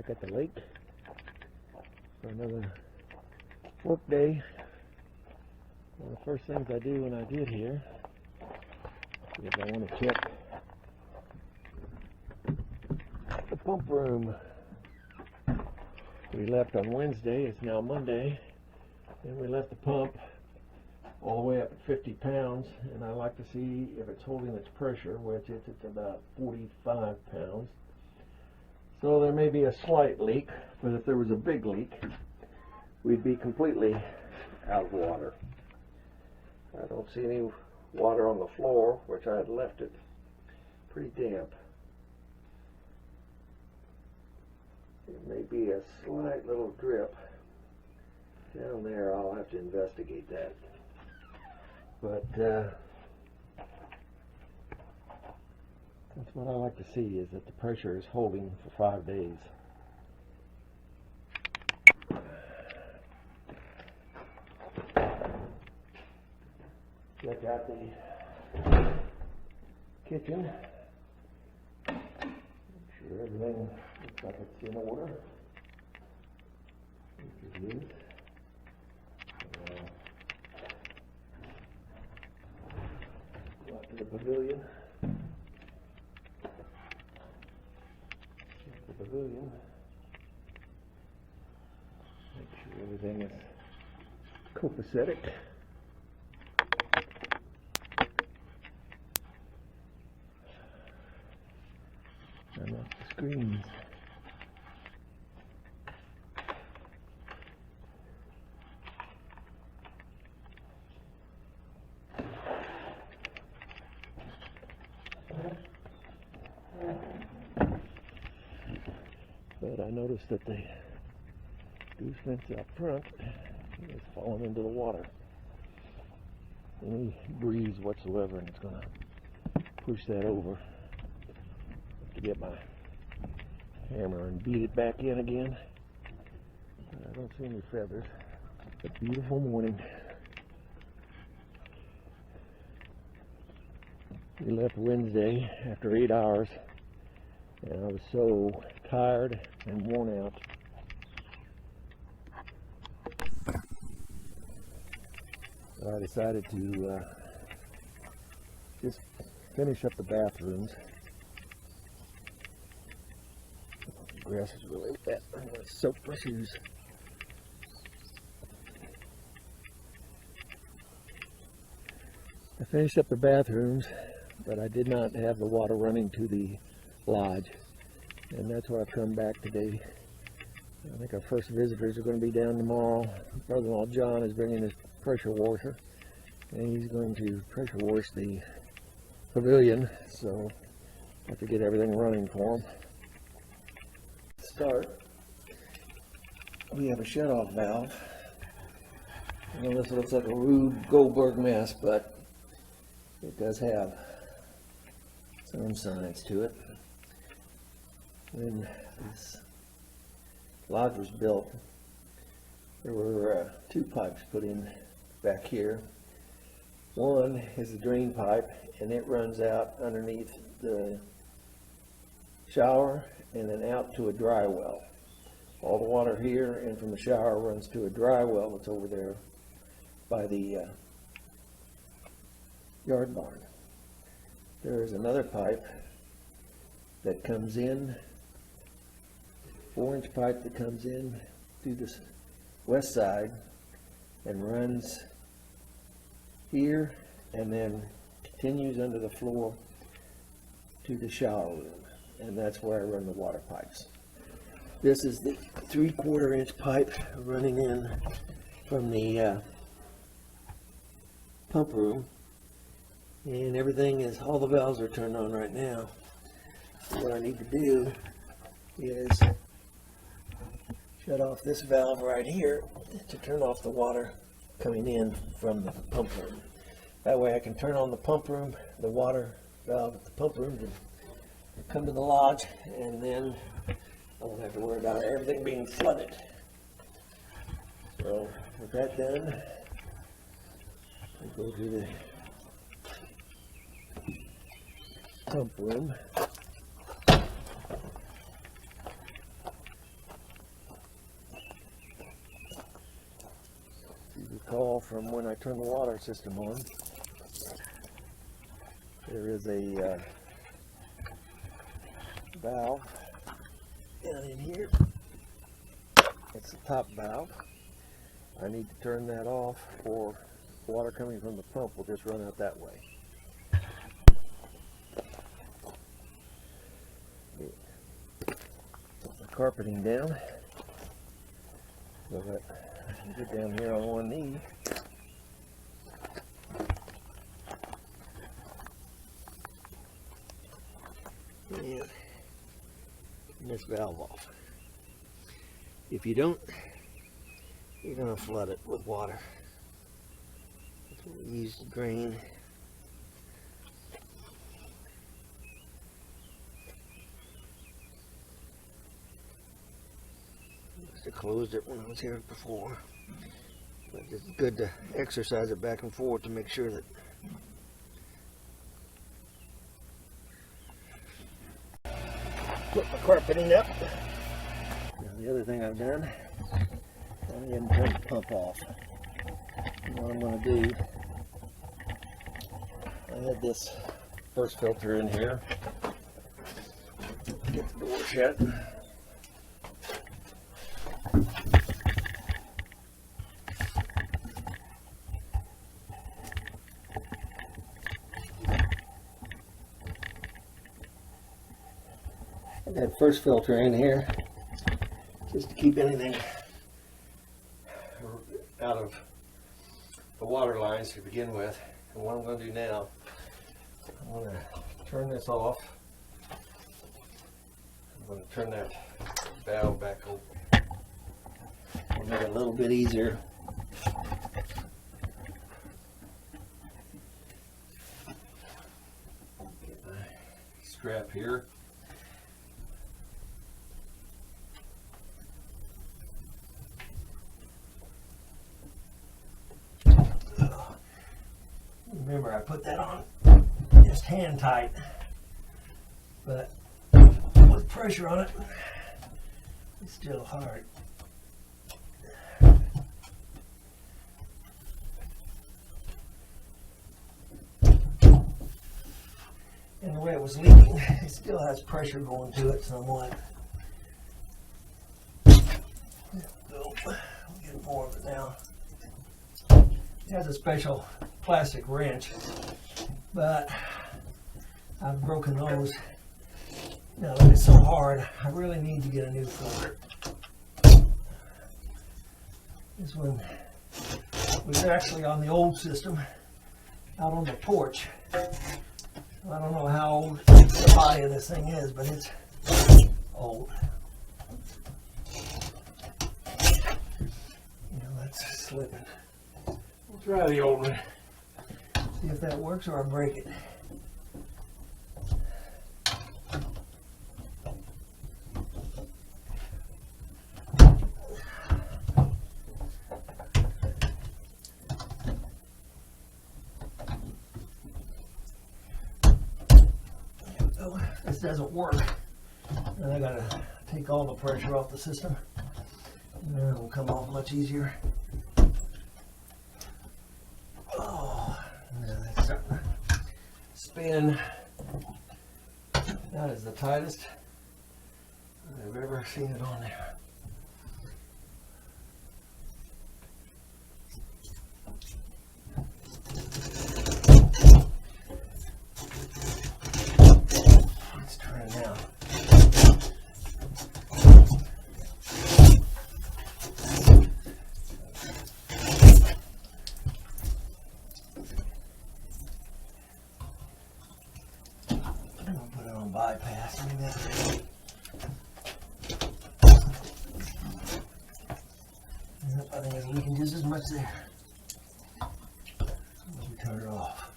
back at the lake for another work day. One of the first things I do when I get here is I want to check the pump room. We left on Wednesday, it's now Monday, and we left the pump all the way up at 50 pounds, and I like to see if it's holding its pressure, which it's about 45 pounds. So there may be a slight leak, but if there was a big leak, we'd be completely out of water. I don't see any water on the floor, which I had left it pretty damp. It may be a slight little drip down there. I'll have to investigate that. But that's what I like to see, is that the pressure is holding for 5 days. Check out the kitchen. Make sure everything looks like it's in order. Which it is. Go out to the pavilion. Check the pavilion. Make sure everything is copacetic. Turn off the screens. But I noticed that the goose fence out front is falling into the water. Any breeze whatsoever, and it's going to push that over. To get my hammer and beat it back in again. But I don't see any feathers. It's a beautiful morning. We left Wednesday after 8 hours, and I was so tired and worn out. So I decided to just finish up the bathrooms. The grass is really wet. I'm going to soak my shoes. I finished up the bathrooms, but I did not have the water running to the lodge, and that's why I've come back today. I think our first visitors are going to be down tomorrow. Brother-in-law John is bringing his pressure washer, and he's going to pressure wash the pavilion, so I have to get everything running for him. Start, we have a shut-off valve. I know this looks like a Rube Goldberg mess, but it does have some science to it. When this lodge was built, there were 2 pipes put in back here. One is the drain pipe, and it runs out underneath the shower and then out to a dry well. All the water here and from the shower runs to a dry well that's over there by the yard barn. There is another pipe that comes in, 4-inch pipe that comes in through this west side and runs here and then continues under the floor to the shower room, and that's where I run the water pipes. This is the 3/4 inch pipe running in from the pump room, and everything is, all the valves are turned on right now. What I need to do is shut off this valve right here to turn off the water coming in from the pump room. That way I can turn on the pump room, the water valve at the pump room to come to the lodge, and then I won't have to worry about everything being flooded. So with that done, I'll go to the pump room. recall from when I turned the water system on. There is a valve down in here. It's the top valve. I need to turn that off, or water coming from the pump will just run out that way. Put the carpeting down so that I can get down here on one knee. And turn this valve off. If you don't, you're going to flood it with water. That's what we use to drain. I must have closed it when I was here before. But it's good to exercise it back and forth to make sure that put my carpeting up. Now the other thing I've done, I haven't turned the pump off. And what I'm going to do, I had this first filter in here. Get the door shut. That first filter in here just to keep anything out of the water lines to begin with. And what I'm going to do now, I'm going to turn this off. I'm going to turn that valve back open. It'll make it a little bit easier. Get my strap here. Remember, I put that on just hand tight, but with pressure on it, it's still hard. And the way it was leaking, it still has pressure going to it somewhat. There we go. We'll get more of it now. It has a special plastic wrench, but I've broken those. Now that it's so hard, I really need to get a new filter. This one was actually on the old system out on the porch. I don't know how old the body of this thing is, but it's old. That's slipping. We'll try the old one. See if that works, or I break it. This doesn't work. Then I gotta take all the pressure off the system, and then it'll come off much easier. Spin. That is the tightest I've ever seen it on there. Let's try it now. Bypass. I think it's leaking just as much there. Let me turn it off.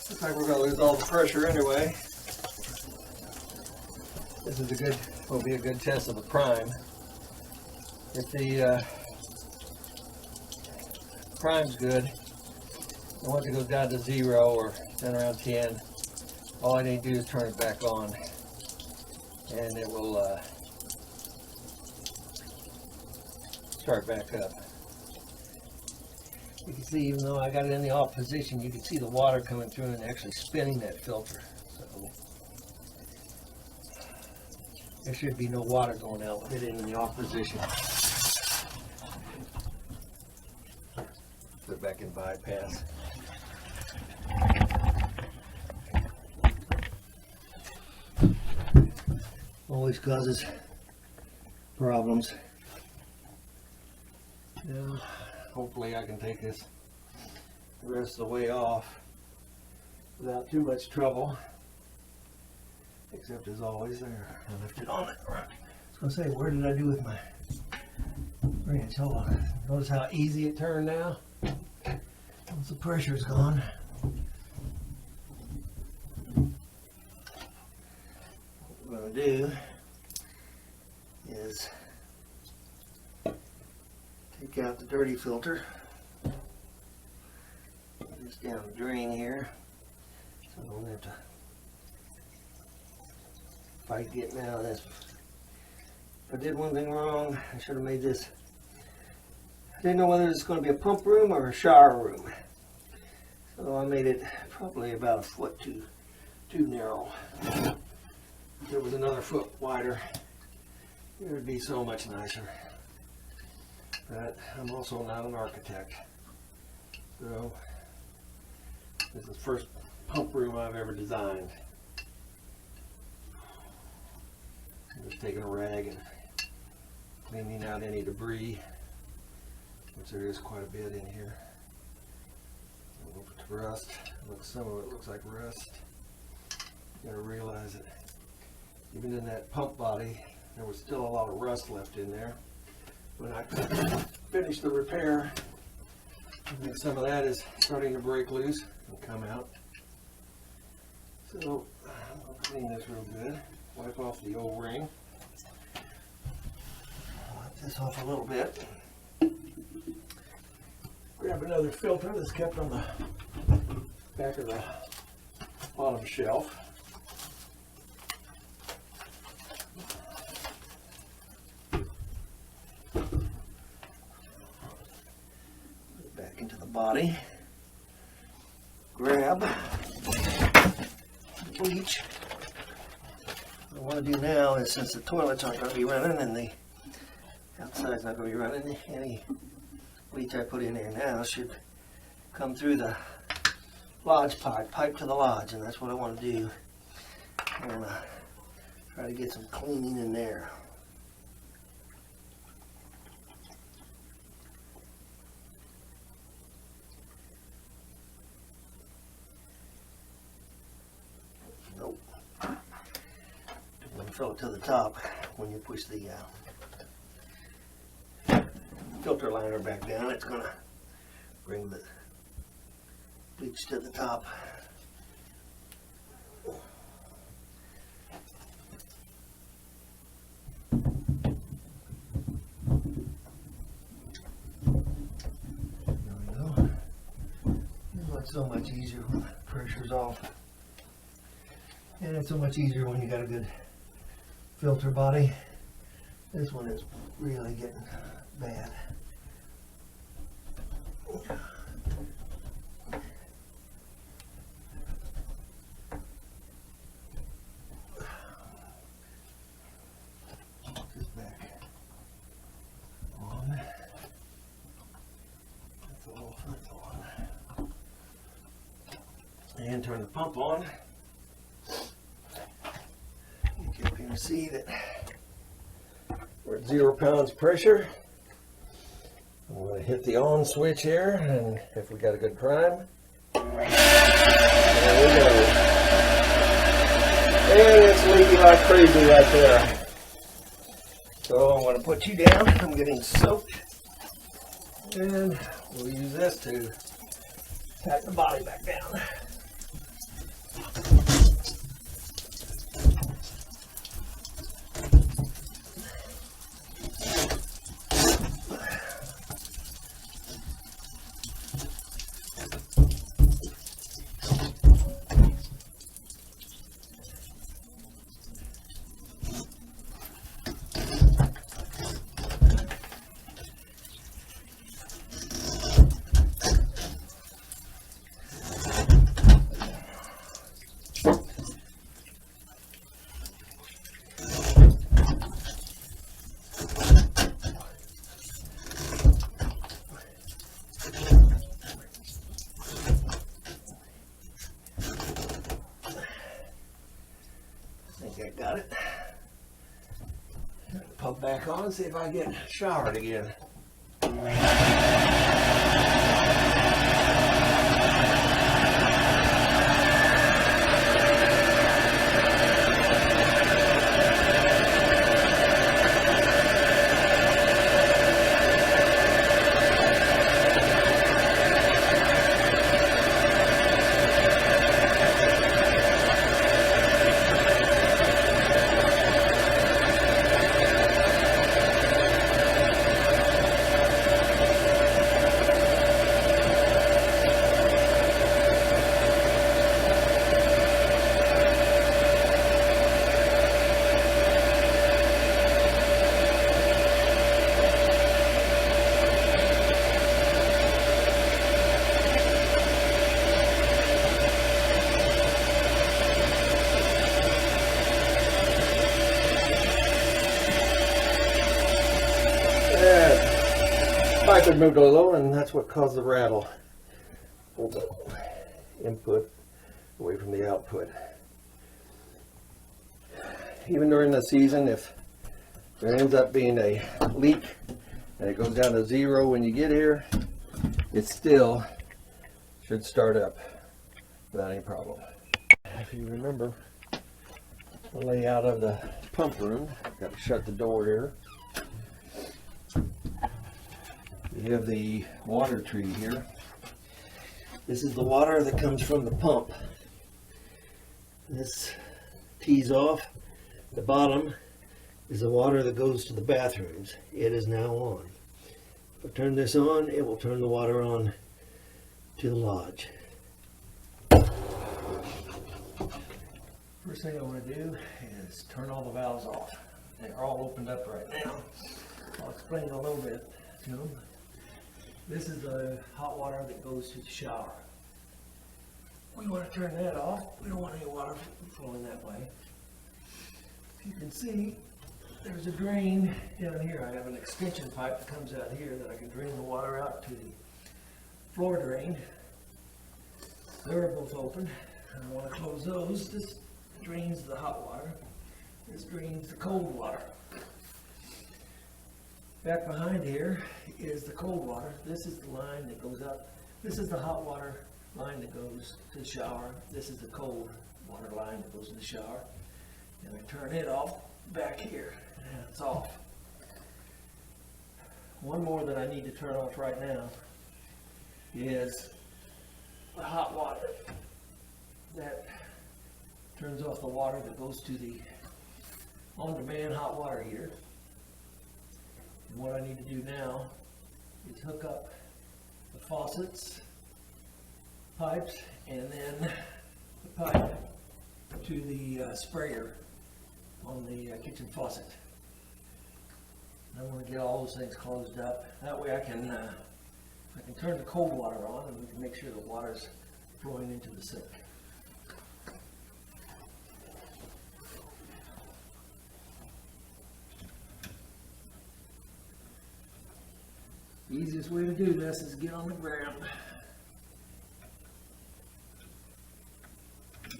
Looks like we're going to lose all the pressure anyway. This is will be a good test of the prime. If the prime's good, and once it goes down to 0 or then around 10, all I need to do is turn it back on, and it will start back up. You can see, even though I got it in the off position, you can see the water coming through and actually spinning that filter. So there should be no water going out with it in the off position. Put it back in bypass. Always causes problems. Now, hopefully I can take this the rest of the way off without too much trouble. Except as always, there, I left it on it. I was going to say, where did I do with my wrench? Hold on. Notice how easy it turned now? Once the pressure's gone. What we're going to do is take out the dirty filter. Just down the drain here, so I don't have to fight getting out of this. If I did one thing wrong, I should have made this. I didn't know whether it's going to be a pump room or a shower room, so I made it probably about a foot too narrow. If it was another foot wider, it would be so much nicer. But I'm also not an architect, so this is the first pump room I've ever designed. I'm just taking a rag and cleaning out any debris, which there is quite a bit in here. A little bit of rust. Some of it looks like rust. You gotta realize that even in that pump body, there was still a lot of rust left in there. When I finished the repair, I think some of that is starting to break loose and come out. So I'll clean this real good. Wipe off the O-ring. Wipe this off a little bit. Grab another filter that's kept on the back of the bottom shelf. Into the body, grab bleach. What I want to do now is, since the toilets aren't going to be running and the outside's not going to be running, any bleach I put in there now should come through the lodge pipe to the lodge, and that's what I want to do. I'm going to try to get some cleaning in there. Fill it to the top when you push the filter liner back down. It's going to bring the bleach to the top. There we go. It's so much easier when the pressure's off. And it's so much easier when you got a good filter body. This one is really getting bad. Just back on. That's all on. And turn the pump on. You can see that we're at 0 pounds pressure. I'm going to hit the on switch here, and if we got a good prime, there we go. And it's leaking like crazy right there. So I'm going to put you down. I'm getting soaked, and we'll use this to pat the body back down. think I got it. Pump back on and see if I get showered again. Pipe had moved a little, and that's what caused the rattle. Hold the input away from the output. Even during the season, if there ends up being a leak and it goes down to 0 when you get here, it still should start up without any problem. If you remember the layout of the pump room, got to shut the door here. We have the water tree here. This is the water that comes from the pump. This tees off. The bottom is the water that goes to the bathrooms. It is now on. If I turn this on, it will turn the water on to the lodge. First thing I want to do is turn all the valves off. They're all opened up right now. I'll explain a little bit to them. This is the hot water that goes to the shower. We want to turn that off. We don't want any water flowing that way. If you can see, there's a drain down here. I have an extension pipe that comes out here that I can drain the water out to the floor drain. They're both open. I want to close those. This drains the hot water. This drains the cold water. Back behind here is the cold water. This is the line that goes up. This is the hot water line that goes to the shower. This is the cold water line that goes to the shower. And I turn it off back here, and it's off. One more that I need to turn off right now is the hot water. That turns off the water that goes to the on-demand hot water heater. And what I need to do now is hook up the faucets, pipes, and then the pipe to the sprayer on the kitchen faucet. And I want to get all those things closed up. That way I can turn the cold water on, and we can make sure the water's flowing into the sink. The easiest way to do this is get on the ground. There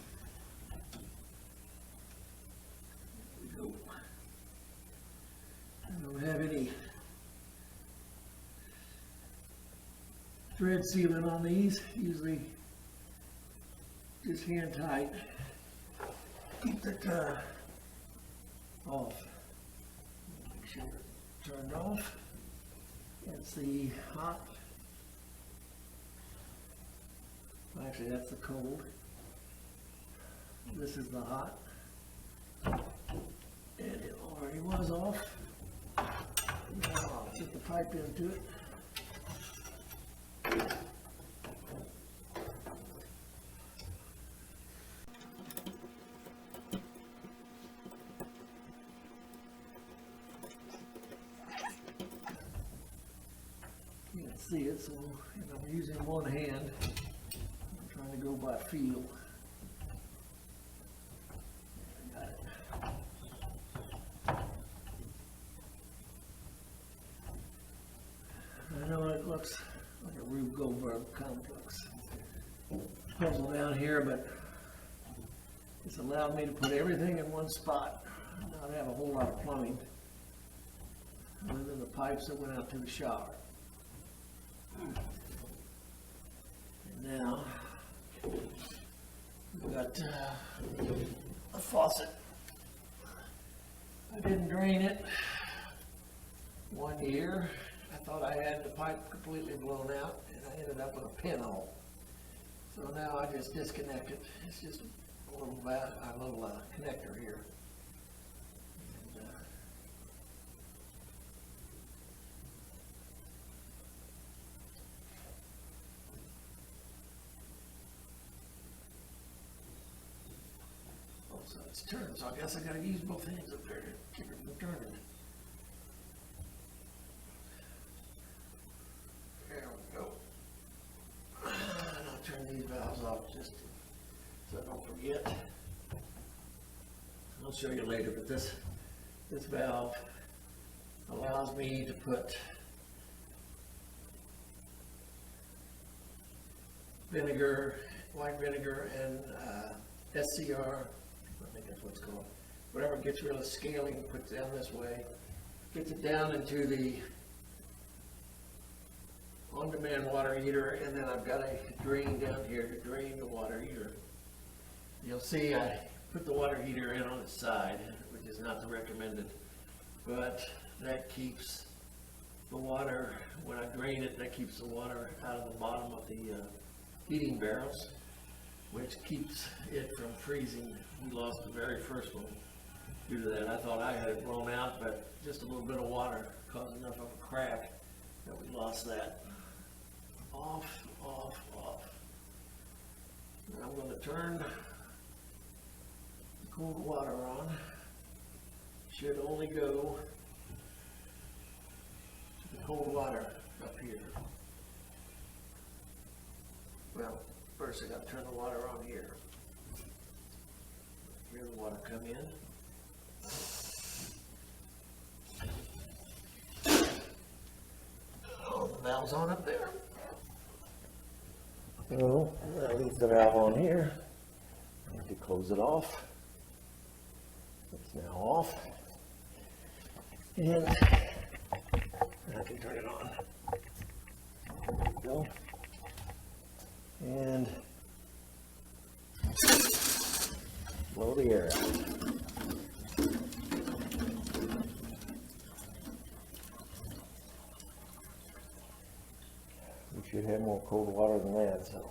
we go. I don't have any thread sealant on these. Usually just hand tight. Keep it off. Make sure it's turned off. That's the hot. Actually, that's the cold. This is the hot. And it already was off. Now I'll put the pipe into it. Can't see it, so I'm using one hand. I'm trying to go by feel. Got it. I know it looks like a Rube Goldberg complex puzzle down here, but This allowed me to put everything in one spot, not have a whole lot of plumbing, other than the pipes that went out to the shower. And now, we've got a faucet. I didn't drain it 1 year. I thought I had the pipe completely blown out, and I ended up with a pinhole. So now I just disconnect it. It's just a little connector here. And, both sides turn, so I guess I gotta use both hands up there to keep it from turning. There we go. And I'll turn these valves off just so I don't forget. I'll show you later, but this valve allows me to put vinegar, white vinegar, and SCR, I think that's what it's called. Whatever gets rid of the scaling, puts it down this way, gets it down into the on-demand water heater, and then I've got a drain down here to drain the water heater. You'll see I put the water heater in on its side, which is not the recommended, but that keeps the water, when I drain it, that keeps the water out of the bottom of the heating barrels, which keeps it from freezing. We lost the very first one due to that. I thought I had it blown out, but just a little bit of water caused enough of a crack that we lost that. Off, off, off. And I'm going to turn the cold water on. Should only go to the cold water up here. Well, first I got to turn the water on here. Hear the water come in. Oh, the valve's on up there. So that leaves the valve on here. I have to close it off. It's now off. And I can turn it on. There we go. And blow the air out. We should have more cold water than that, so.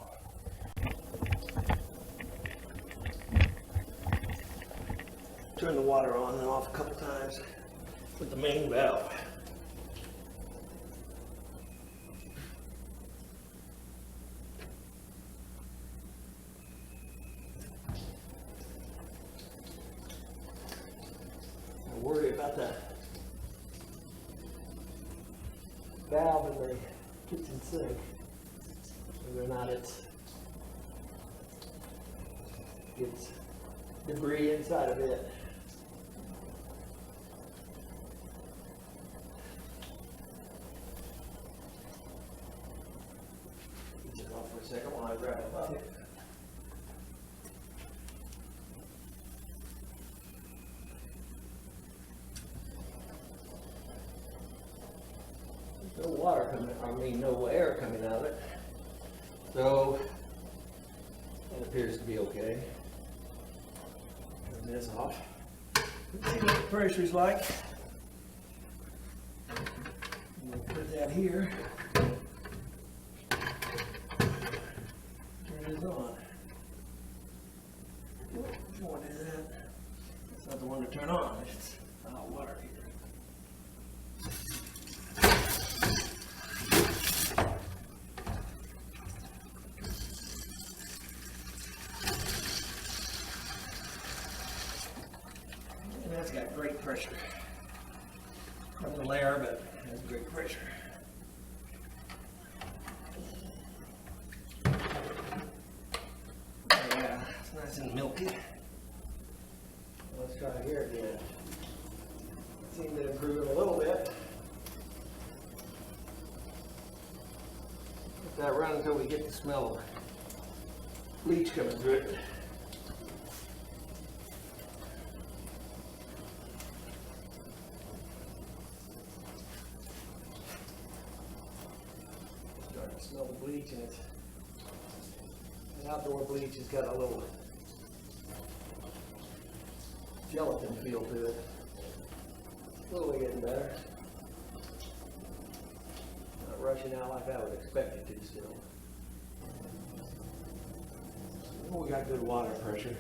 Turn the water on and off a couple times with the main valve. I worry about the valve in the kitchen sink, whether or not it's debris inside of it. Keep it off for a second while I grab a bucket. No water coming, no air coming out of it. So, it appears to be okay. Turn this off. Let's see what the pressure's like. I'm going to put that here. Turn this on. Which one is that? It's not the one to turn on. It's the hot water heater. That's got great pressure. From the layer, but it has great pressure. Yeah, it's nice and milky. Let's try it here again. Seemed to improve it a little bit. Let that run until we get the smell of bleach coming through it. smell the bleach, and it's the outdoor bleach has got a little gelatin feel to it. Slowly getting better. Not rushing out like I would expect it to still. Well, we got good water pressure.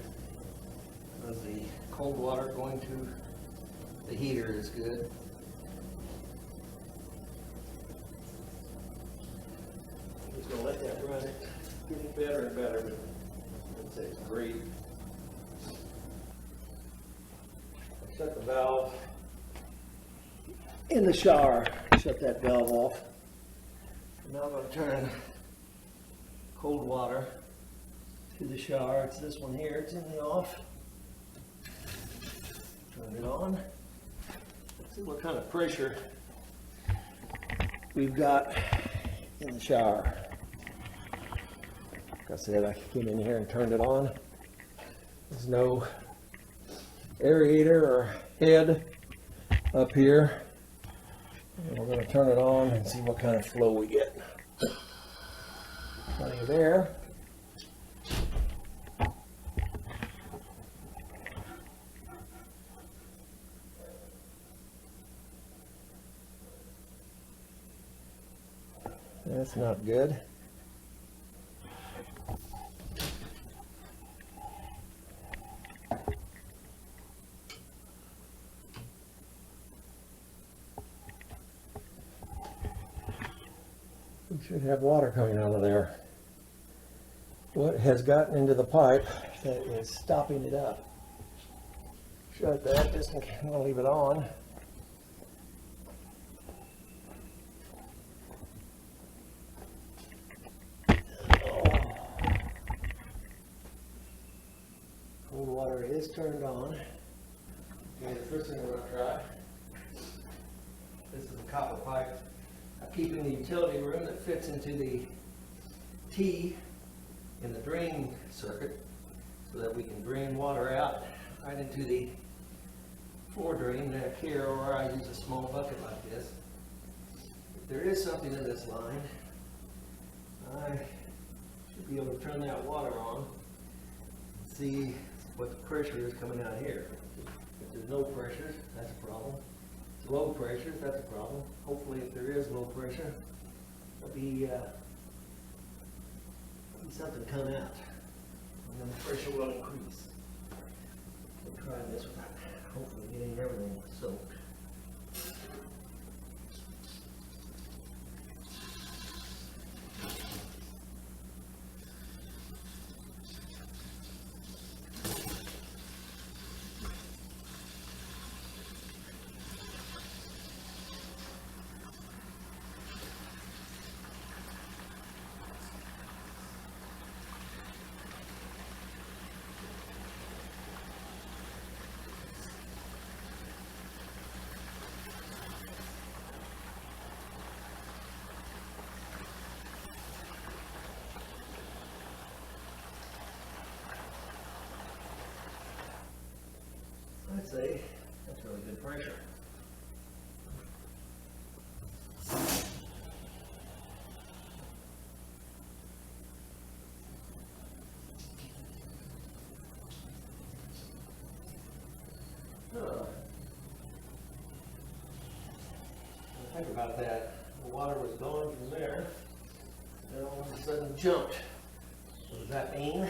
Because the cold water going to the heater is good. I'm just going to let that run. It's getting better and better, but I'd say it's great. I shut the valve in the shower. Shut that valve off. Now I'm going to turn cold water to the shower. It's this one here. It's in the off. Turn it on. Let's see what kind of pressure we've got in the shower. Like I said, I came in here and turned it on. There's no aerator or head up here. And we're going to turn it on and see what kind of flow we get. Plenty of air. That's not good. We should have water coming out of there. What has gotten into the pipe that is stopping it up? Shut that, just in case. I'm going to leave it on. Cold water is turned on. Okay, the first thing we're going to try, this is a copper pipe I keep in the utility room that fits into the T in the drain circuit so that we can drain water out right into the floor drain back here, or I use a small bucket like this. If there is something in this line, I should be able to turn that water on and see what the pressure is coming out here. If there's no pressure, that's a problem. If low pressure, that's a problem. Hopefully if there is low pressure, there'll be something come out, and then the pressure will increase. We'll try this without hopefully getting everything soaked. I'd say that's really good pressure. Think about that. The water was going from there, and all of a sudden jumped. What does that mean?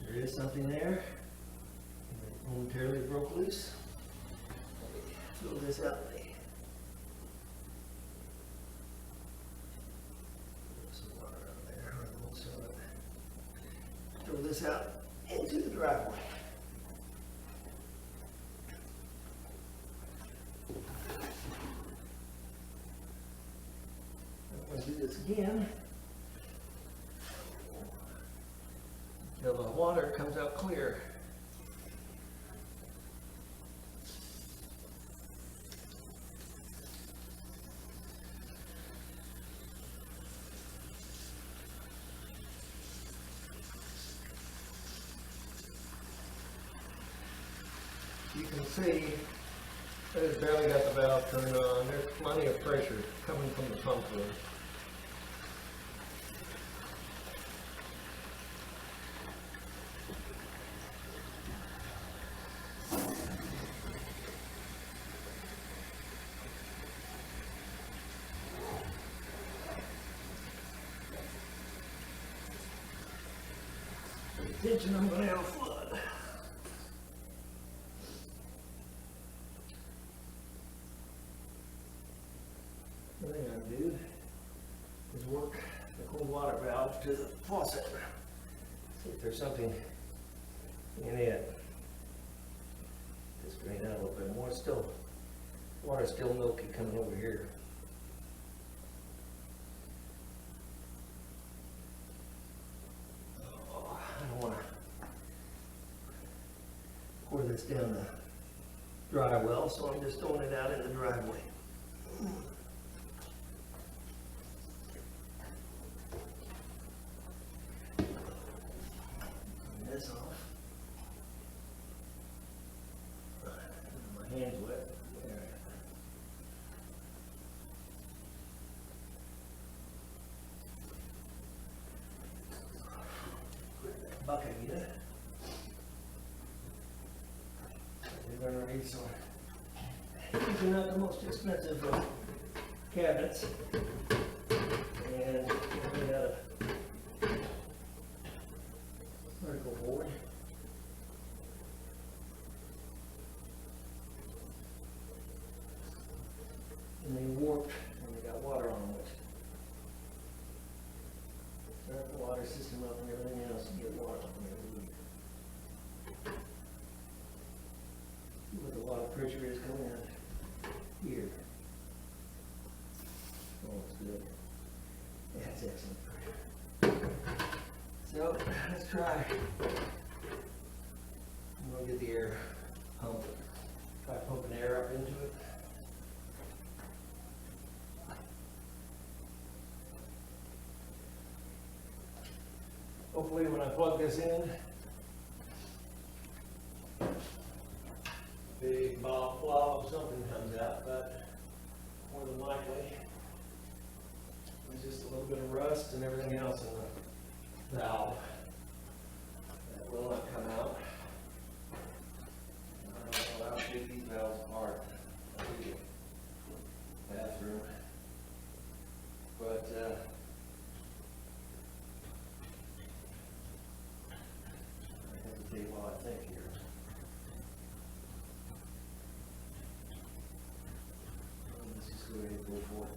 There is something there. Momentarily broke loose. Let me throw this out. Some water out there. Throw this out into the driveway. I'm going to do this again until the water comes out clear. You can see that it's barely got the valve turned on. There's plenty of pressure coming from the pump room. attention, I'm gonna have a flood. The thing I'm gonna do is work the cold water valve to the faucet. See if there's something in it. Just drain out a little bit more. Still, water's still milky coming over here. Oh, I don't want to pour this down the dry well, so I'm just throwing it out in the driveway. This off. My hand's wet. There. Put that bucket in. They're gonna need some. These are not the most expensive cabinets, and we got a vertical board. And they warped and they got water on them, which start the water system up and everything else to get water on there. See what the water pressure is coming out here. Oh, it's good. That's excellent pressure. So let's try. I'm going to get the air pump. Try pumping air up into it. Hopefully when I plug this in, big blob of something comes out, but more than likely it's just a little bit of rust and everything else in the valve that will not come out. I don't know how to take these valves apart. I'll do the bathroom, but I have to tell you what I think here. Let's just go ahead and go for it.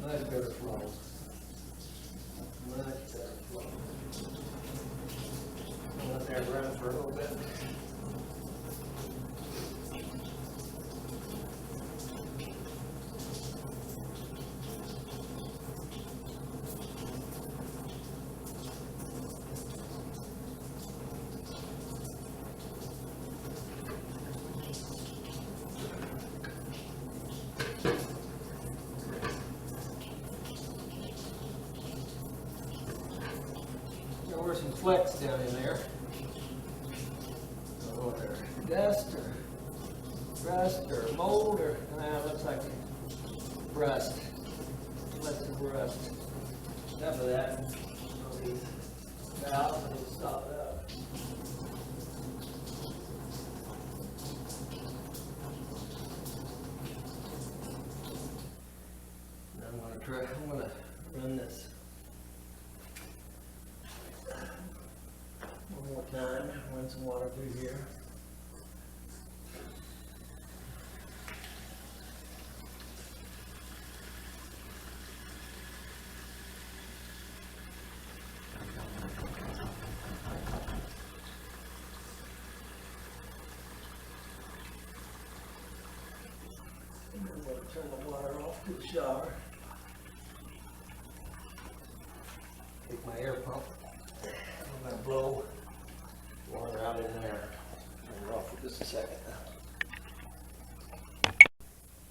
Much better flow. Much better flow. I'll let that run for a little bit. There were some flecks down in there. Oh, they're dust or rust or mold or, it looks like rust. Flecks of rust. Enough of that. All these valves will stop it up. Now I'm gonna run this one more time, run some water through here. And I'm going to turn the water off to the shower. Take my air pump. I'm going to blow water out in there. Turn it off for just a second.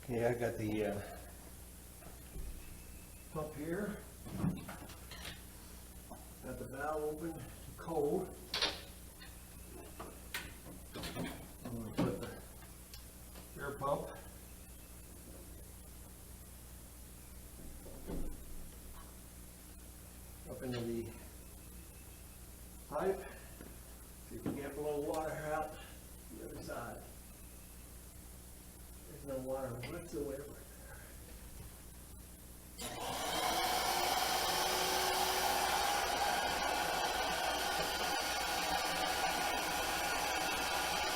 Okay, I got the pump here. Got the valve open, cold. I'm going to put the air pump up into the pipe. See if we can't blow water out the other side. There's no water whatsoever.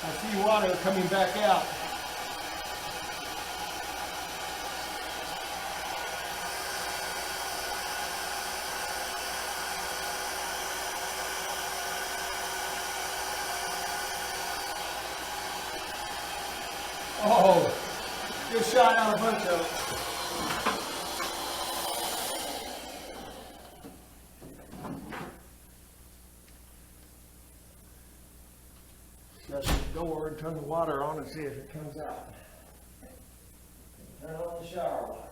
I see water coming back out. Oh, just shot out a bunch of it. Shut the door and turn the water on and see if it comes out. Turn on the shower water.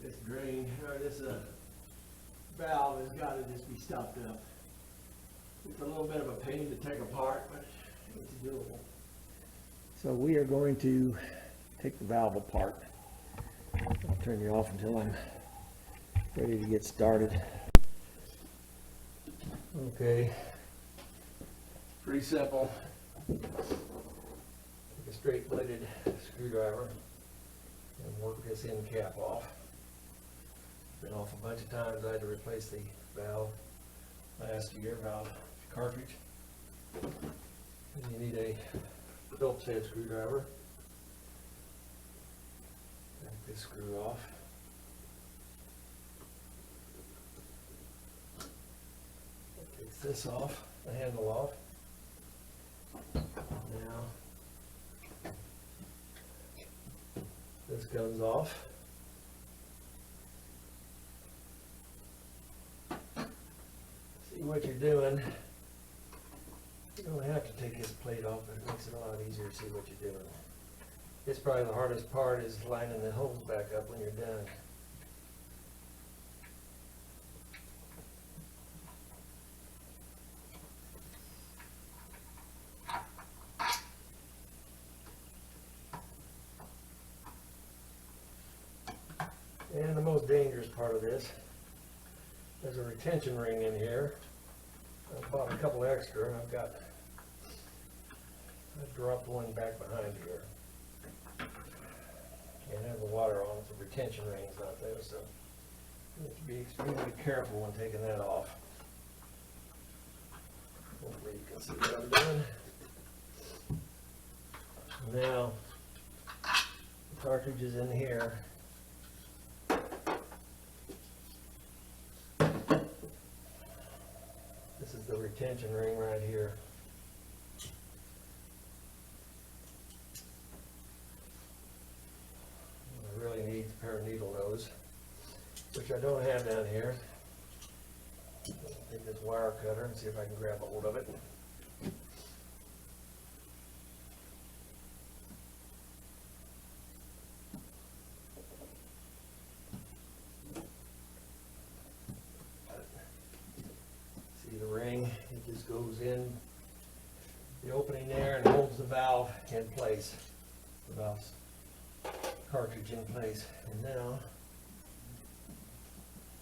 This drain, or this valve has got to just be stopped up. It's a little bit of a pain to take apart, but it's doable. So we are going to take the valve apart. I'll turn you off until I'm ready to get started. Okay, pretty simple. Take a straight bladed screwdriver and work this end cap off. Been off a bunch of times. I had to replace the valve last year, valve cartridge. And you need a Phillips head screwdriver. Take this screw off. Take this off, the handle off. Now, this comes off. What you're doing, you don't have to take this plate off, but it makes it a lot easier to see what you're doing. It's probably the hardest part is lining the holes back up when you're done. And the most dangerous part of this, there's a retention ring in here. I bought a couple extra, and I dropped one back behind here. Can't have the water on if the retention ring's not there, so you have to be extremely careful when taking that off. Hopefully you can see what I'm doing. Now, the cartridge is in here. This is the retention ring right here. I really need a pair of needle nose, which I don't have down here. I'll take this wire cutter and see if I can grab a hold of it. Ring, it just goes in the opening there and holds the valve in place, the valve cartridge in place. And now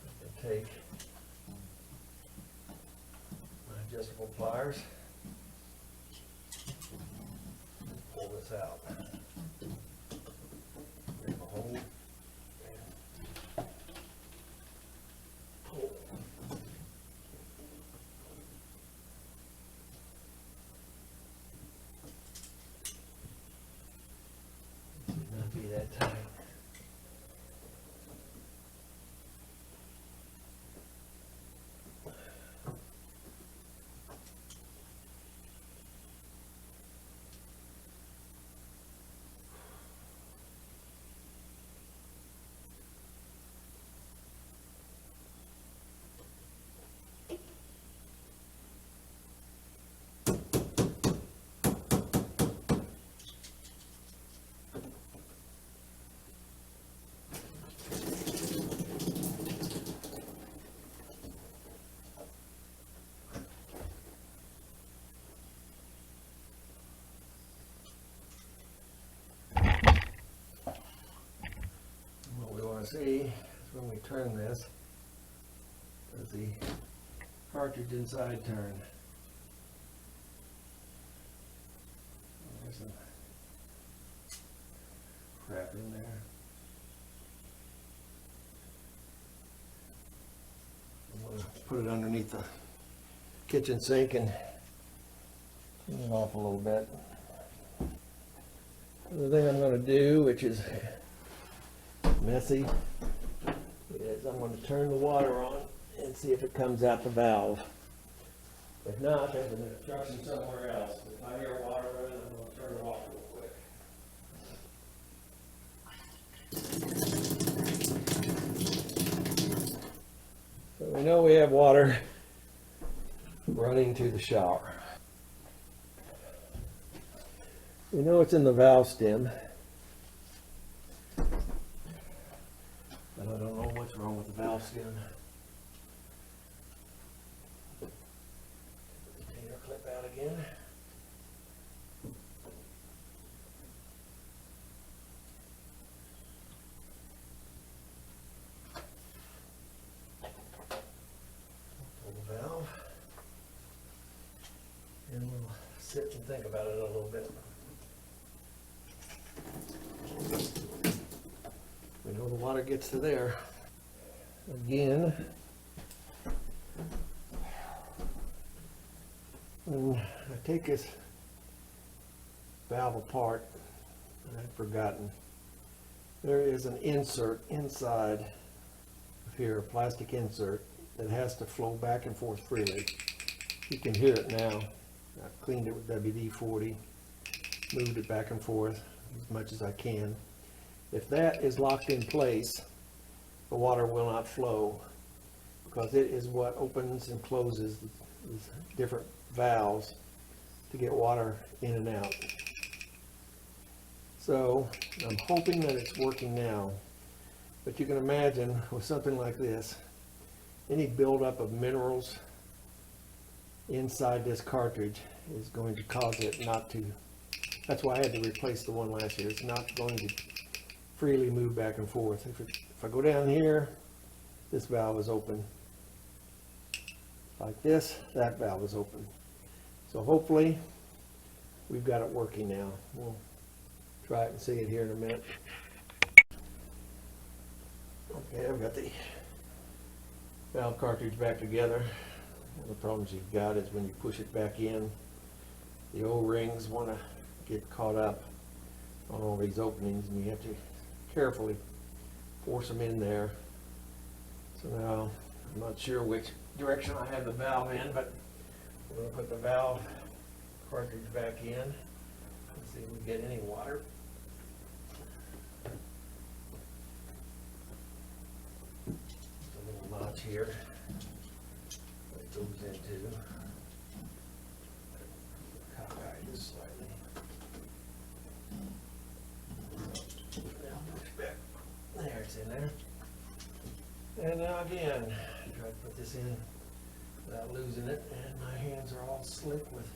I can take my adjustable pliers and pull this out. Grab a hole and pull. Not be that tight. See is when we turn this, does the cartridge inside turn? There's some crap in there. I'm going to put it underneath the kitchen sink and clean it off a little bit. The thing I'm going to do, which is messy, is I'm going to turn the water on and see if it comes out the valve. If not, there's an obstruction somewhere else. If I hear water running, I'm going to turn it off real quick. So we know we have water running to the shower. We know it's in the valve stem. I don't know what's wrong with the valve stem. Put the container clip out again. Pull the valve. And we'll sit and think about it a little bit. We know the water gets to there. Again, when I take this valve apart, and I'd forgotten, there is an insert inside of here, a plastic insert that has to flow back and forth freely. You can hear it now. I've cleaned it with WD-40, moved it back and forth as much as I can. If that is locked in place, the water will not flow, because it is what opens and closes these different valves to get water in and out. So I'm hoping that it's working now, but you can imagine with something like this, any buildup of minerals inside this cartridge is going to cause it not to. That's why I had to replace the one last year. It's not going to freely move back and forth. If I go down here, this valve is open. Like this, that valve is open. So hopefully we've got it working now. We'll try it and see it here in a minute. Okay, I've got the valve cartridge back together. One of the problems you've got is when you push it back in, the O-rings want to get caught up on all these openings, and you have to carefully force them in there. So now I'm not sure which direction I have the valve in, but we're going to put the valve cartridge back in and see if we get any water. Just a little notch here that it goes into. Cockeye this slightly. Now push back. There, it's in there. And now again, try to put this in without losing it, and my hands are all slick with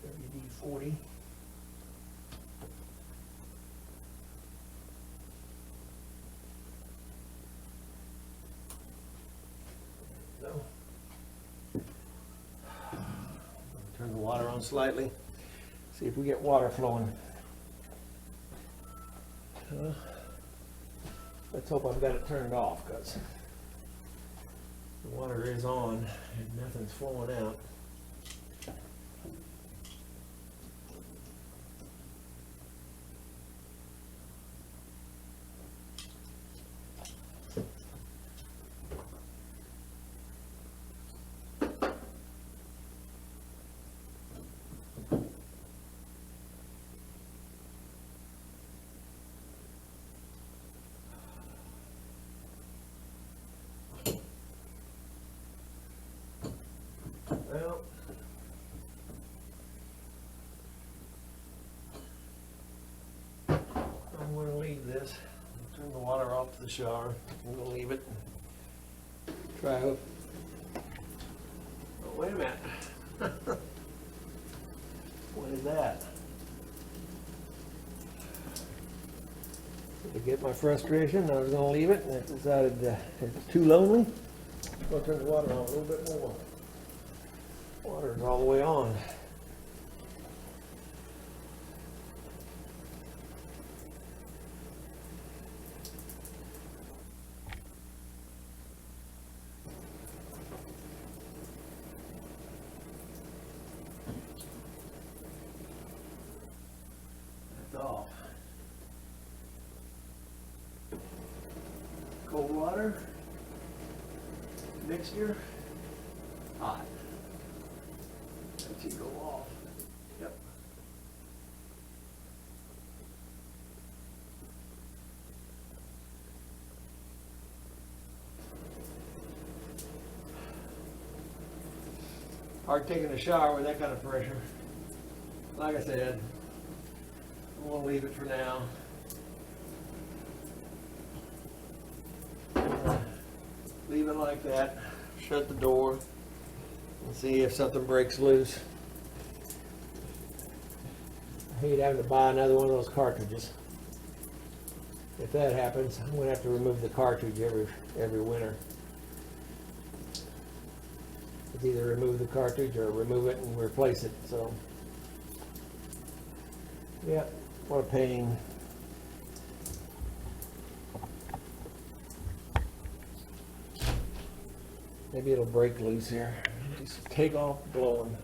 WD-40. down slightly. See if we get water flowing. Let's hope I've got it turned off, because the water is on and nothing's flowing out. Well, I'm going to leave this. Turn the water off to the shower. I'm going to leave it. Try it. Oh, wait a minute. What is that? To get my frustration, I was going to leave it, and I decided it's too lonely. I'm going to turn the water on a little bit more. Water is all the way on. That's off. Cold water, mixture, hot. Let you go off. Yep. Hard taking a shower with that kind of pressure. Like I said, I'm gonna leave it for now. Leave it like that. Shut the door. And see if something breaks loose. I hate having to buy another one of those cartridges. If that happens, I'm going to have to remove the cartridge every winter. It's either remove the cartridge or remove it and replace it. So, yeah, what a pain. Maybe it'll break loose here. Just take off blowing.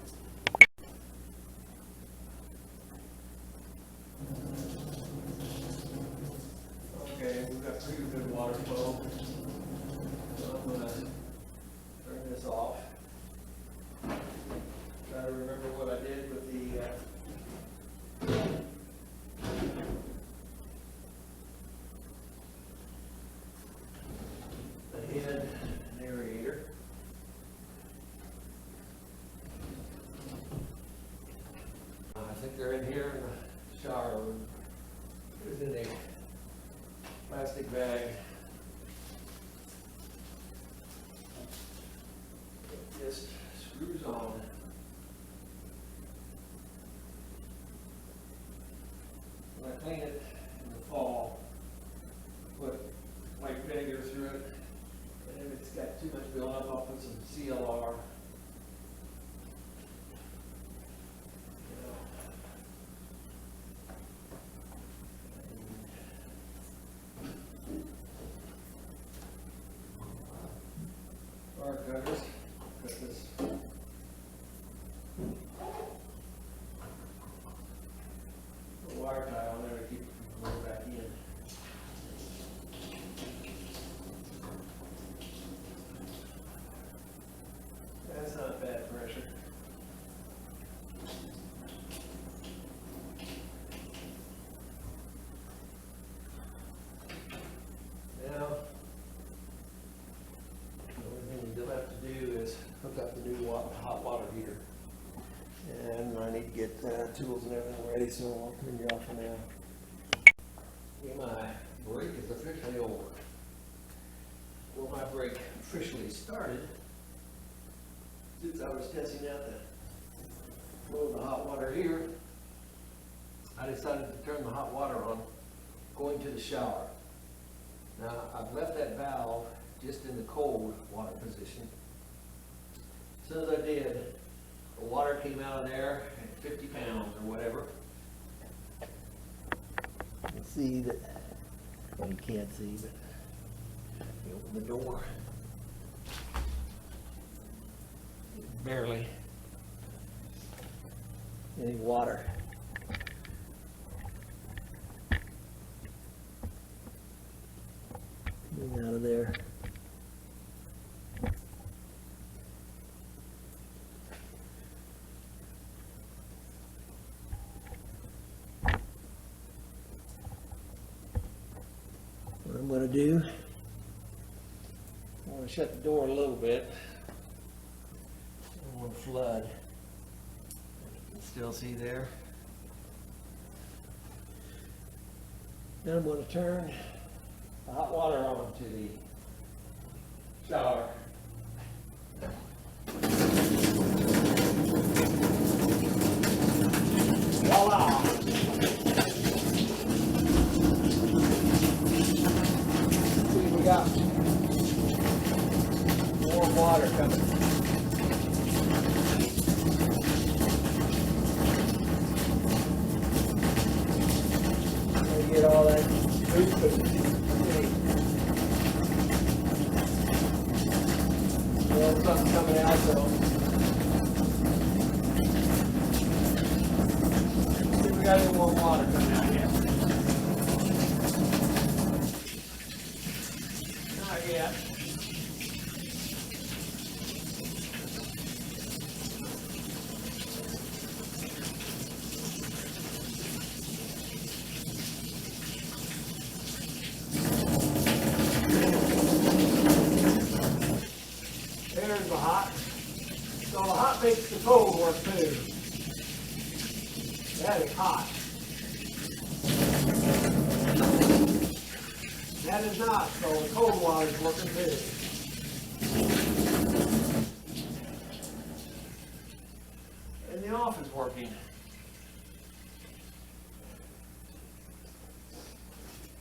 Okay, we've got pretty good water flow. So I'm going to turn this off. Try to remember what I did with the head aerator. I think they're in here in the shower room. It was in a plastic bag. It just screws on. When I clean it in the fall, put white vinegar through it, and if it's got too much buildup, I'll put some CLR. Wire cutters. Cut this. A wire tie on there to keep it from going back in. That's not bad pressure. Now, the only thing we still have to do is hook up the new hot water heater. And I need to get tools and everything ready, so I'll turn you off for now. Okay, my break is officially over. Well, my break officially started since I was testing out the flow of the hot water here. I decided to turn the hot water on going to the shower. Now, I've left that valve just in the cold water position. As soon as I did, The water came out of there at 50 pounds or whatever. You can see that, well, you can't see, but you open the door. Barely any water. Coming out of there. What I'm going to do, I want to shut the door a little bit. I want to flood. You can still see there. Then I'm going to turn the hot water on to the shower. Voila! See, we got warm water coming. Get all that goop well, something coming out though. See, we got any warm water coming out here. Not yet. There's the hot. So the hot makes the cold work too. That is hot. That is not, so the cold water is working too. And the off is working.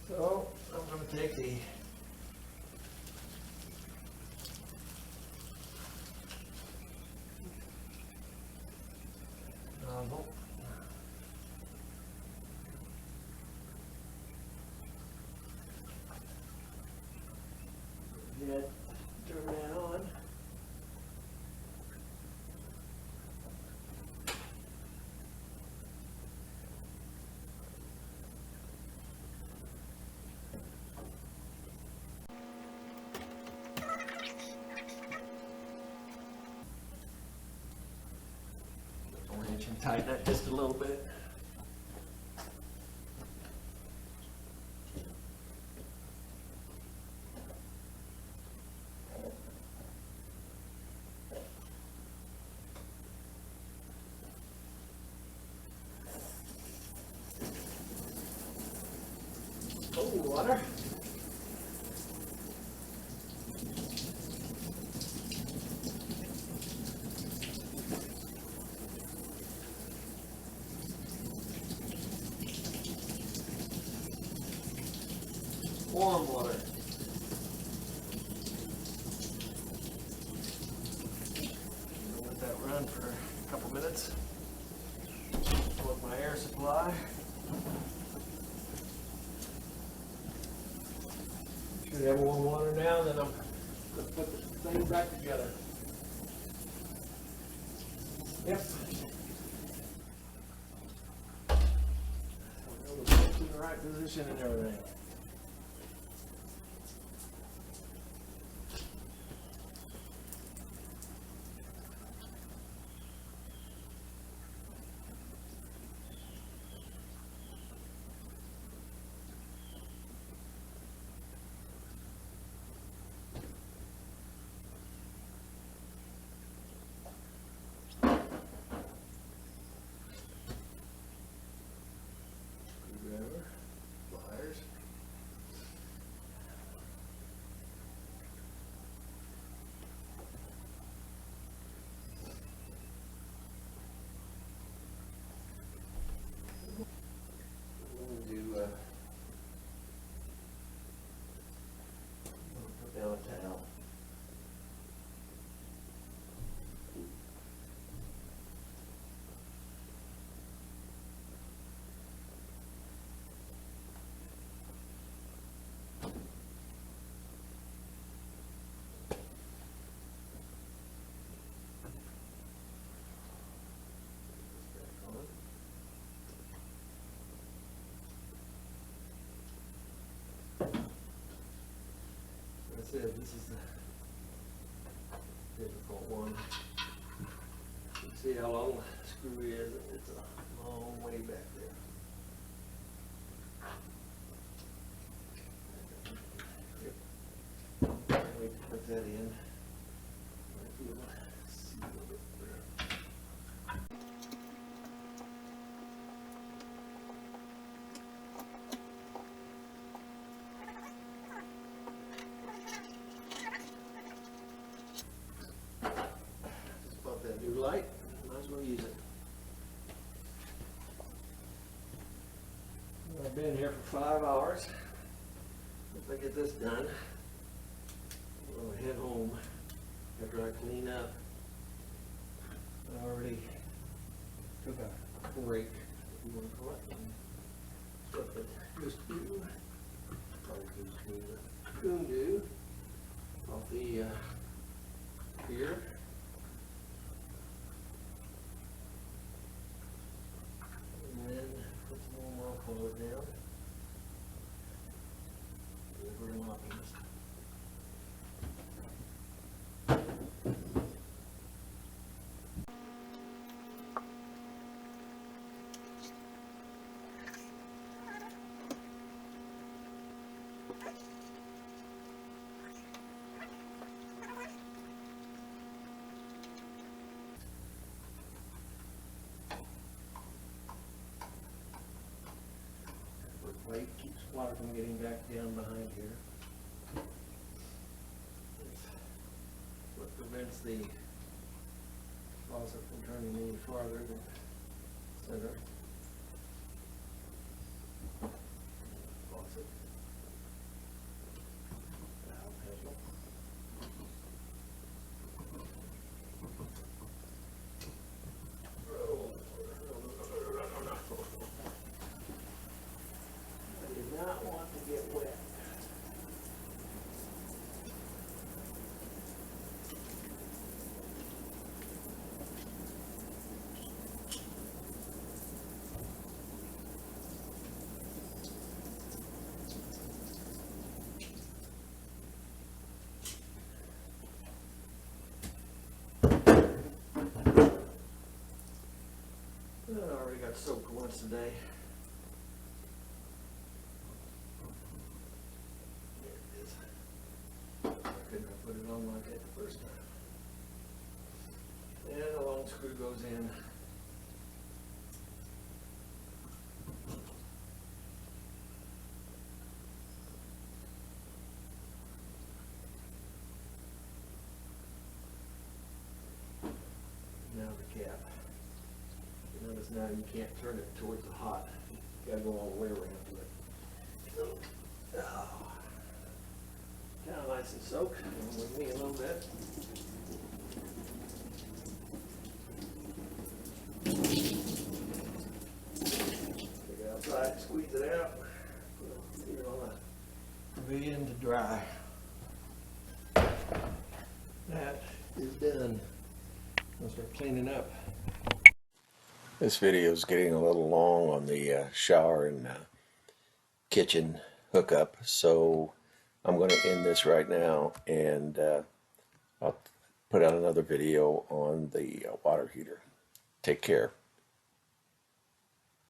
So I'm going to take the nozzle. Turn that on. Wrench and tighten that just a little bit. Cold water. Warm water. I'll let that run for a couple minutes. Fill up my air supply. Should have warm water now, then I'm going to put the thing back together. Yep. So we'll put it in the right position and everything. Pliers. said, this is the difficult one. You can see how long the screw is. It's a long way back there. We put that in. Might be able to see a little bit better. Just bought that new light. Might as well use it. I've been here for 5 hours. If I get this done, I'm gonna head home after I clean up. I already took a break, if you want to call it. Stuff that used to do, probably used to do the coon do off the pier. And then put some more marble down. We're mopping this. Weight keeps water from getting back down behind here. It's what prevents the faucet from turning any farther than center. Faucet. Valve handle. I did not want to get wet. I already got soaked once today. There it is. I couldn't have put it on like that the first time. And the long screw goes in. Now the cap. Notice now you can't turn it towards the hot. You gotta go all the way around to it. So, kind of nice and soaked. With me a little bit. Take it outside, squeeze it out. Put it on the pavilion to dry. That is done. I'll start cleaning up. This video is getting a little long on the shower and kitchen hookup, so I'm going to end this right now, and I'll put out another video on the water heater. Take care.